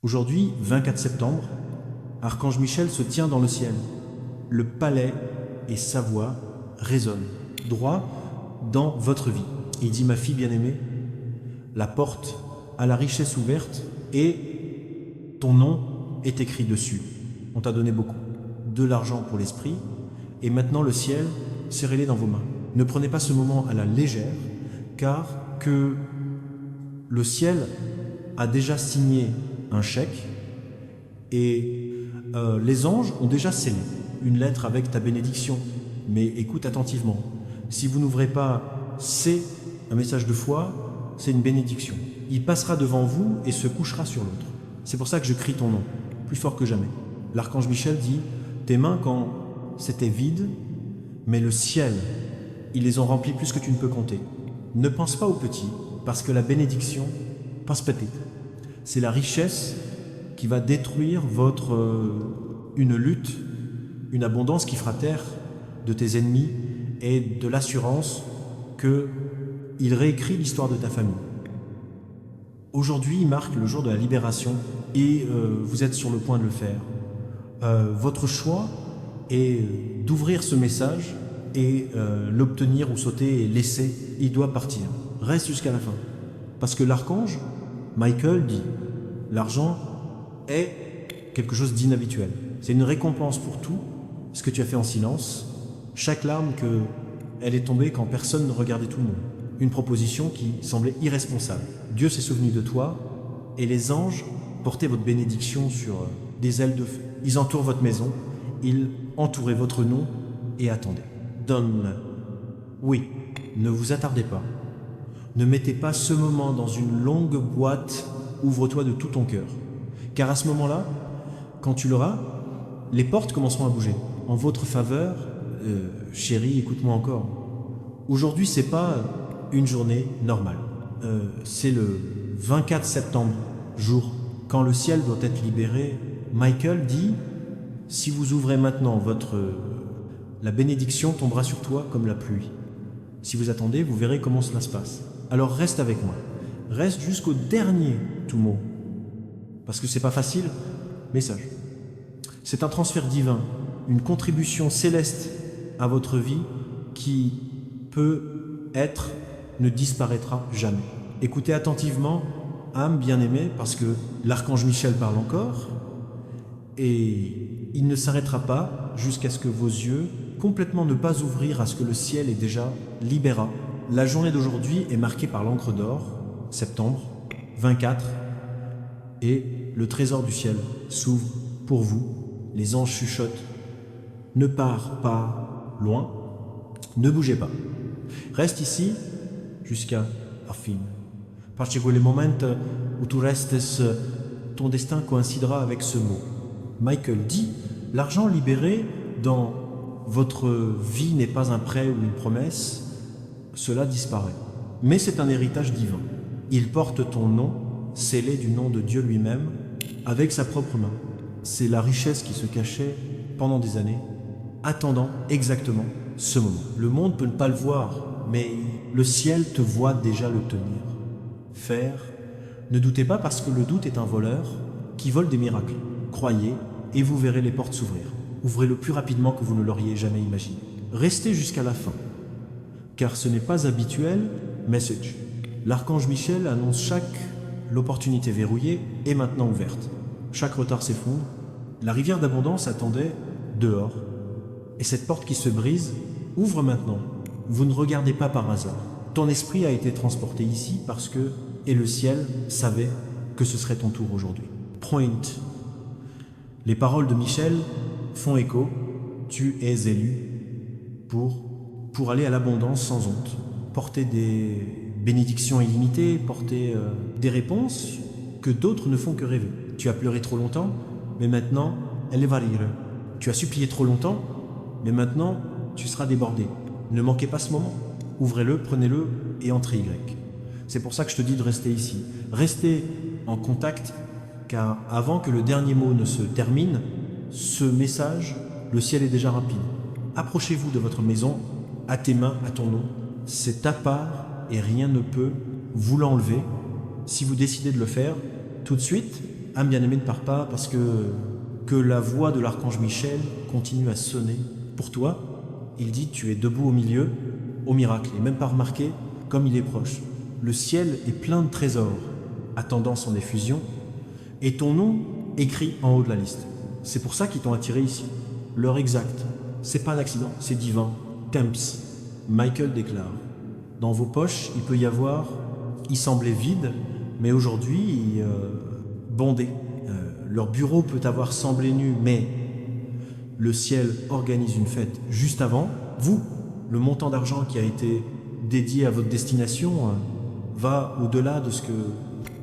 Aujourd'hui, 24 septembre, Archange Michel se tient dans le ciel. Le palais et sa voix résonnent droit dans votre vie. Il dit: ma fille bien-aimée, la porte à la richesse ouverte et ton nom est écrit dessus. On t'a donné beaucoup, de l'argent pour l'esprit, et maintenant le ciel, serrez-les dans vos mains. Ne prenez pas ce moment à la légère, car que le ciel a déjà signé un chèque et les anges ont déjà scellé une lettre avec ta bénédiction. Mais écoute attentivement, si vous n'ouvrez pas, c'est un message de foi, c'est une bénédiction. Il passera devant vous et se couchera sur l'autre. C'est pour ça que je crie ton nom, plus fort que jamais. L'archange Michel dit: tes mains quand c'était vide, mais le ciel, ils les ont remplies plus que tu ne peux compter. Ne pense pas aux petits, parce que la bénédiction pense petite. C'est la richesse qui va détruire une lutte, une abondance qui fera taire de tes ennemis et de l'assurance qu'il réécrit l'histoire de ta famille. Aujourd'hui marque le jour de la libération et vous êtes sur le point de le faire. Votre choix est d'ouvrir ce message et l'obtenir ou sauter et laisser. Il doit partir. Reste jusqu'à la fin. Parce que l'archange Michael dit: l'argent est quelque chose d'inhabituel. C'est une récompense pour tout ce que tu as fait en silence. Chaque larme elle est tombée quand personne ne regardait tout le monde. Une proposition qui semblait irresponsable. Dieu s'est souvenu de toi et les anges portaient votre bénédiction sur des ailes de feu. Ils entourent votre maison, ils entouraient votre nom et attendaient. Donne-le. Oui, ne vous attardez pas. Ne mettez pas ce moment dans une longue boîte, ouvre-toi de tout ton cœur. Car à ce moment-là, quand tu l'auras, les portes commenceront à bouger. En votre faveur, chérie, écoute-moi encore. Aujourd'hui, c'est pas une journée normale. C'est le 24 septembre, jour, quand le ciel doit être libéré. Michael dit: si vous ouvrez maintenant la bénédiction tombera sur toi comme la pluie. Si vous attendez, vous verrez comment cela se passe. Alors reste avec moi. Reste jusqu'au dernier tout mot. Parce que c'est pas facile. Message. C'est un transfert divin, une contribution céleste à votre vie qui ne disparaîtra jamais. Écoutez attentivement, âme bien-aimée, parce que l'archange Michel parle encore, et il ne s'arrêtera pas jusqu'à ce que vos yeux complètement ne pas ouvrir à ce que le ciel est déjà libéra. La journée d'aujourd'hui est marquée par l'encre d'or, septembre 24, et le trésor du ciel s'ouvre pour vous. Les anges chuchotent: ne pars pas loin, ne bougez pas. Reste ici jusqu'à la fin. Parce que le moment où tu restes, ton destin coïncidera avec ce mot. Michael dit: l'argent libéré dans votre vie n'est pas un prêt ou une promesse, cela disparaît. Mais c'est un héritage divin. Il porte ton nom, scellé du nom de Dieu lui-même, avec sa propre main. C'est la richesse qui se cachait pendant des années, attendant exactement ce moment. Le monde peut ne pas le voir, mais le ciel te voit déjà le tenir. Faire. Ne doutez pas, parce que le doute est un voleur qui vole des miracles. Croyez et vous verrez les portes s'ouvrir. Ouvrez-le plus rapidement que vous ne l'auriez jamais imaginé. Restez jusqu'à la fin, car ce n'est pas habituel. Message. L'archange Michel annonce l'opportunité verrouillée est maintenant ouverte. Chaque retard s'effondre. La rivière d'abondance attendait dehors. Et cette porte qui se brise ouvre maintenant. Vous ne regardez pas par hasard. Ton esprit a été transporté ici parce que, et le ciel savait que ce serait ton tour aujourd'hui. Point. Les paroles de Michel font écho. Tu es élu pour aller à l'abondance sans honte. Porter des bénédictions illimitées, porter des réponses que d'autres ne font que rêver. Tu as pleuré trop longtemps, mais maintenant, elle va rire. Tu as supplié trop longtemps, mais maintenant, tu seras débordé. Ne manquez pas ce moment. Ouvrez-le, prenez-le et entrez Y. C'est pour ça que je te dis de rester ici. Restez en contact, car avant que le dernier mot ne se termine, ce message, le ciel est déjà rapide. Approchez-vous de votre maison, à tes mains, à ton nom. C'est ta part et rien ne peut vous l'enlever. Si vous décidez de le faire, tout de suite, Âme bien-aimée, ne pars pas parce que la voix de l'archange Michel continue à sonner pour toi. Il dit, tu es debout au milieu, au miracle. Et même pas remarqué comme il est proche. Le ciel est plein de trésors, attendant son effusion, et ton nom écrit en haut de la liste. C'est pour ça qu'ils t'ont attiré ici. L'heure exacte, c'est pas un accident, c'est divin. Temps, Michael déclare. Dans vos poches, il peut y avoir, il semblait vide, mais aujourd'hui, bondé. Leur bureau peut avoir semblé nu, mais le ciel organise une fête juste avant. Vous, le montant d'argent qui a été dédié à votre destination va au-delà de ce que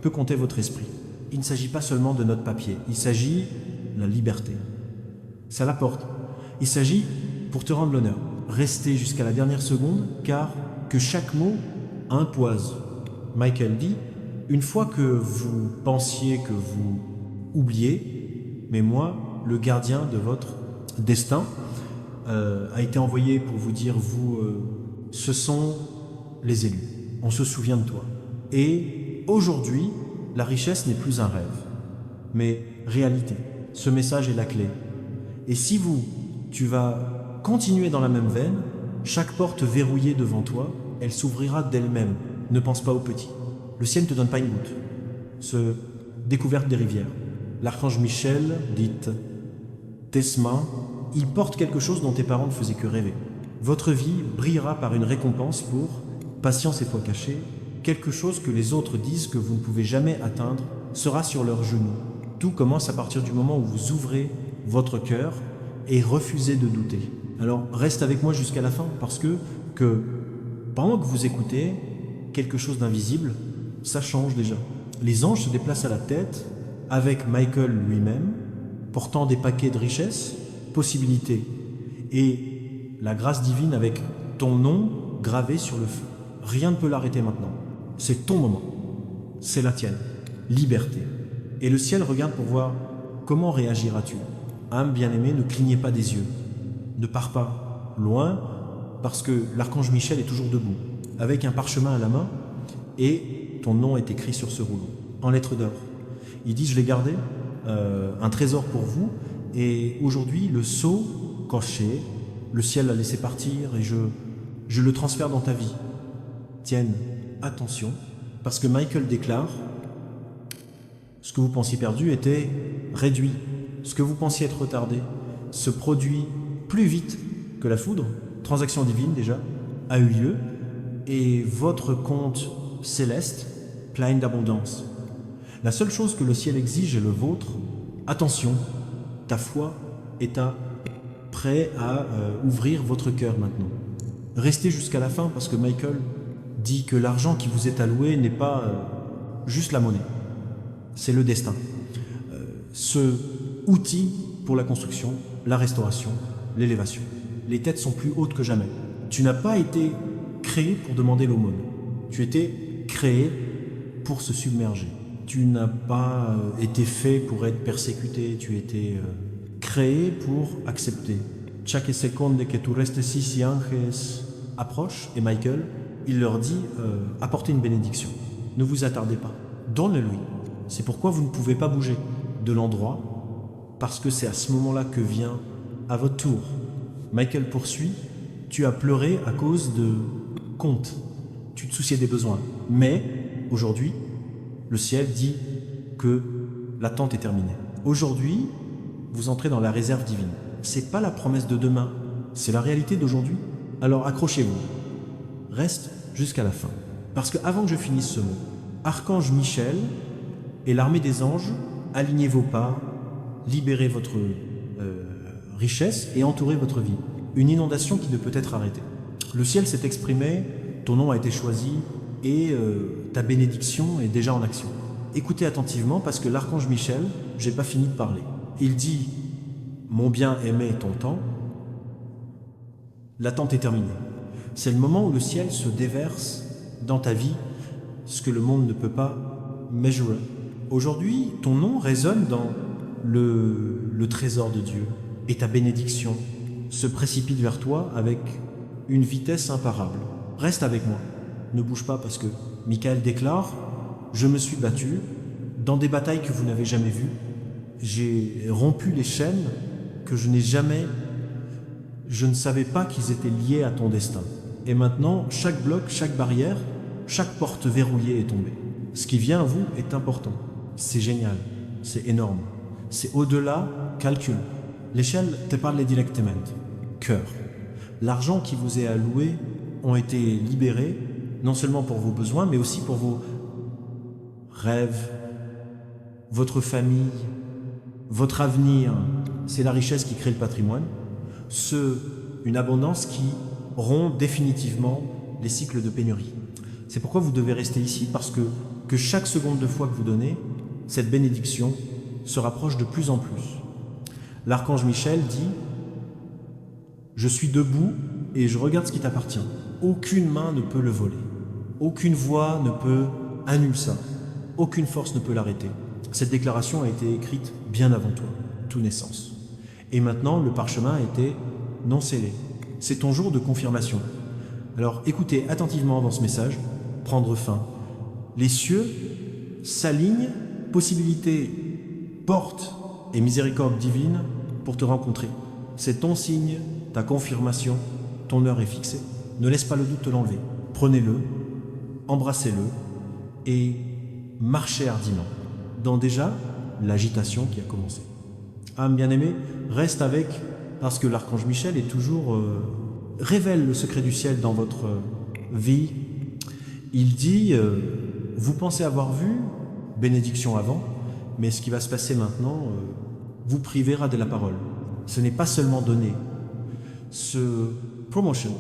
peut compter votre esprit. Il ne s'agit pas seulement de notre papier, il s'agit de la liberté. Ça l'apporte. Il s'agit, pour te rendre l'honneur, rester jusqu'à la dernière seconde, car que chaque mot a un poise. Michael dit, une fois que vous pensiez que vous oubliez, mais moi, le gardien de votre destin, a été envoyé pour vous dire, ce sont les élus. On se souvient de toi. Et aujourd'hui, la richesse n'est plus un rêve, mais réalité. Ce message est la clé. Et si tu vas continuer dans la même veine, chaque porte verrouillée devant toi, elle s'ouvrira d'elle-même. Ne pense pas au petit. Le ciel ne te donne pas une goutte. Découverte des rivières. L'archange Michel, dite Tesma, il porte quelque chose dont tes parents ne faisaient que rêver. Votre vie brillera par une récompense pour patience et foi cachée. Quelque chose que les autres disent que vous ne pouvez jamais atteindre sera sur leurs genoux. Tout commence à partir du moment où vous ouvrez votre cœur et refusez de douter. Alors reste avec moi jusqu'à la fin, parce que pendant que vous écoutez quelque chose d'invisible, ça change déjà. Les anges se déplacent à la tête avec Michael lui-même, portant des paquets de richesses, possibilités, et la grâce divine avec ton nom gravé sur le feu. Rien ne peut l'arrêter maintenant. C'est ton moment. C'est la tienne. Liberté. Et le ciel regarde pour voir comment réagiras-tu. Âme bien-aimée, ne clignez pas des yeux. Ne pars pas loin, parce que l'archange Michel est toujours debout, avec un parchemin à la main, et ton nom est écrit sur ce rouleau, en lettres d'or. Il dit, je l'ai gardé, un trésor pour vous, et aujourd'hui, le sceau coché, le ciel l'a laissé partir, et je le transfère dans ta vie. Tienne, attention, parce que Michael déclare, ce que vous pensiez perdu était réduit. Ce que vous pensiez être retardé se produit plus vite que la foudre. Transaction divine déjà a eu lieu, et votre compte céleste plein d'abondance. La seule chose que le ciel exige est le vôtre. Attention, ta foi est prêt à ouvrir votre cœur maintenant. Restez jusqu'à la fin, parce que Michael dit que l'argent qui vous est alloué n'est pas juste la monnaie, c'est le destin. Ce outil pour la construction, la restauration, l'élévation. Les têtes sont plus hautes que jamais. Tu n'as pas été créé pour demander l'aumône. Tu étais créé pour se submerger. Tu n'as pas été fait pour être persécuté. Tu étais créé pour accepter. Chaque seconde que tu restes ici, anges approche, et Michael, il leur dit apportez une bénédiction. Ne vous attardez pas. Donne-le-lui. C'est pourquoi vous ne pouvez pas bouger de l'endroit, parce que c'est à ce moment-là que vient à votre tour. Michael poursuit, tu as pleuré à cause de comptes, tu te souciais des besoins, mais aujourd'hui, le ciel dit que l'attente est terminée. Aujourd'hui, vous entrez dans la réserve divine. C'est pas la promesse de demain, c'est la réalité d'aujourd'hui. Alors accrochez-vous, reste jusqu'à la fin. Parce que avant que je finisse ce mot, Archange Michel et l'armée des anges, alignez vos pas, libérez votre richesse et entourez votre vie. Une inondation qui ne peut être arrêtée. Le ciel s'est exprimé, ton nom a été choisi et ta bénédiction est déjà en action. Écoutez attentivement, parce que l'archange Michel, j'ai pas fini de parler. Il dit, mon bien-aimé ton temps, l'attente est terminée. C'est le moment où le ciel se déverse dans ta vie, ce que le monde ne peut pas mesurer. Aujourd'hui, ton nom résonne dans le trésor de Dieu, et ta bénédiction se précipite vers toi avec une vitesse imparable. Reste avec moi, ne bouge pas, parce que Michael déclare, je me suis battu, dans des batailles que vous n'avez jamais vues. J'ai rompu les chaînes que je ne savais pas qu'ils étaient liés à ton destin. Et maintenant, chaque bloc, chaque barrière, chaque porte verrouillée est tombée. Ce qui vient à vous est important. C'est génial, c'est énorme. C'est au-delà calcul. L'échelle te parle directement. Cœur. L'argent qui vous est alloué ont été libérés, non seulement pour vos besoins, mais aussi pour vos rêves, votre famille, votre avenir. C'est la richesse qui crée le patrimoine. Une abondance qui rompt définitivement les cycles de pénurie. C'est pourquoi vous devez rester ici, parce que chaque seconde de foi que vous donnez, cette bénédiction se rapproche de plus en plus. L'archange Michel dit « Je suis debout et je regarde ce qui t'appartient. Aucune main ne peut le voler. Aucune voix ne peut annuler ça. Aucune force ne peut l'arrêter. Cette déclaration a été écrite bien avant toi, toute naissance. Et maintenant, le parchemin a été non scellé. C'est ton jour de confirmation. Alors écoutez attentivement dans ce message, prendre fin. Les cieux s'alignent, possibilités, portes et miséricorde divine pour te rencontrer. C'est ton signe, ta confirmation, ton heure est fixée. Ne laisse pas le doute te l'enlever. Prenez-le, embrassez-le et marchez hardiment dans déjà l'agitation qui a commencé. Âme bien-aimée, reste avec, parce que l'archange Michel est toujours révèle le secret du ciel dans votre vie. Il dit, vous pensez avoir vu bénédiction avant, mais ce qui va se passer maintenant vous privera de la parole. Ce n'est pas seulement donné. Ce promotion